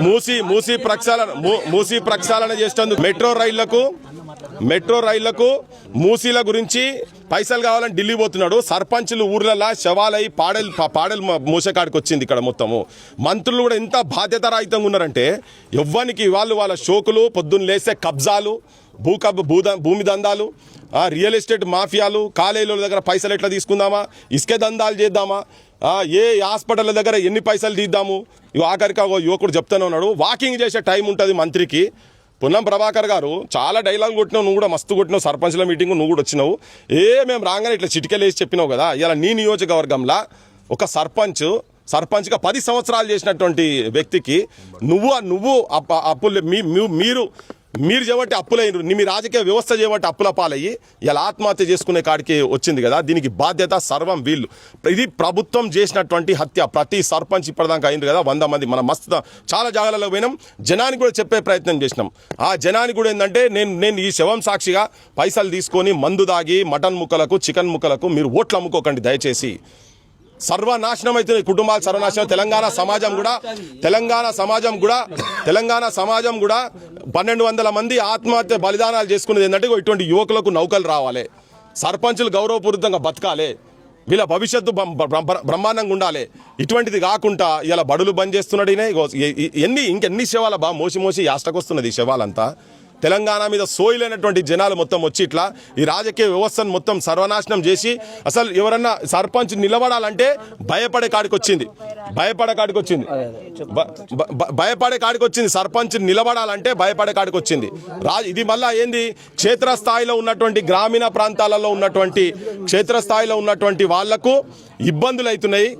మూసీ ప్రక్షాళన చేసేందుకు మెట్రో రైళ్లకు మూసీల గురించి పైసలు కావాలని ఢిల్లీ పోతున్నాడు. సర్పంచులు ఊర్లలో శవాలై పాడేలు మూసకాడికి వచ్చింది. ఇక్కడ మొత్తము మంత్రులు కూడా ఎంత బాధ్యతారాహితంగా ఉన్నారంటే ఎవ్వనికి వాళ్ళ షోకులు, పొద్దున్న లేసే కబ్జాలు, భూమి దందాలు, రియల్ ఎస్టేట్ మాఫియాలు, కాలేజీల దగ్గర పైసలు ఎట్లా తీసుకుందామా, ఇసుక దందాలు చేద్దామా, ఏ హాస్పిటల్ దగ్గర ఎన్ని పైసలు తీద్దాము. ఆఖరికి యువకుడు చెప్తానే ఉన్నాడు, వాకింగ్ చేసే టైం ఉంటుంది మంత్రికి. పొన్నం ప్రభాకర్ గారు చాలా డైలాగ్ కొట్టినావు, నువ్వు కూడా మస్తు కొట్టినావు. సర్పంచ్ల మీటింగ్ నువ్వు కూడా వచ్చినావు. మేము రాగానే ఇట్లా చిటికెలేసి చెప్పినావు కదా. ఇలా నీ నియోజకవర్గంలో ఒక సర్పంచ్గా 10 సంవత్సరాలు చేసినటువంటి వ్యక్తికి నువ్వు అప్పులు మీరు చేయబట్టి అప్పులైనరు, మీ రాజకీయ వ్యవస్థ చేయబట్టి అప్పుల పాలయ్యి ఇలా ఆత్మహత్య చేసుకునే కాడికి వచ్చింది కదా. దీనికి బాధ్యత సర్వం వీళ్ళు. ఇది ప్రభుత్వం చేసినటువంటి హత్య. ప్రతి సర్పంచ్ ఇప్పటిదాకా అయింది కదా 100 మంది. మనం మస్తు చాలా జాగాలలో పోయినాం, జనానికి కూడా చెప్పే ప్రయత్నం చేసినాం. ఆ జనానికి కూడా ఏంటంటే నేను ఈ శవం సాక్షిగా పైసలు తీసుకొని మందు దాగి మటన్ ముక్కలకు, చికెన్ ముక్కలకు మీరు ఓట్లు అమ్ముకోకండి దయచేసి. సర్వనాశనం అవుతుంది కుటుంబాలు, సర్వనాశనం. తెలంగాణ సమాజం కూడా 1200 మంది ఆత్మహత్య బలిదానాలు చేసుకునేది ఏంటంటే ఇటువంటి యువకులకు నౌకలు రావాలి, సర్పంచులు గౌరవపూరితంగా బతకాలి, వీళ్ళ భవిష్యత్తు బ్రహ్మాండంగా ఉండాలి. ఇటువంటిది కాకుండా ఇలా బడులు బంద్ చేస్తున్నాడు. ఇంకెన్ని శవాల మోసి యాస్టకొస్తున్నది ఈ శవాలంతా. తెలంగాణ మీద సోయిలైనటువంటి జనాలు మొత్తం వచ్చి ఇట్లా ఈ రాజకీయ వ్యవస్థను మొత్తం సర్వనాశనం చేసి అసలు ఎవరన్నా సర్పంచ్ నిలబడాలంటే భయపడే కాడికి వచ్చింది. సర్పంచ్ నిలబడాలంటే భయపడే కాడికి వచ్చింది. ఇది మళ్ళా ఏంది, క్షేత్రస్థాయిలో ఉన్నటువంటి గ్రామీణ ప్రాంతాలలో ఉన్నటువంటి వాళ్లకు ఇబ్బందులు అవుతున్నాయి.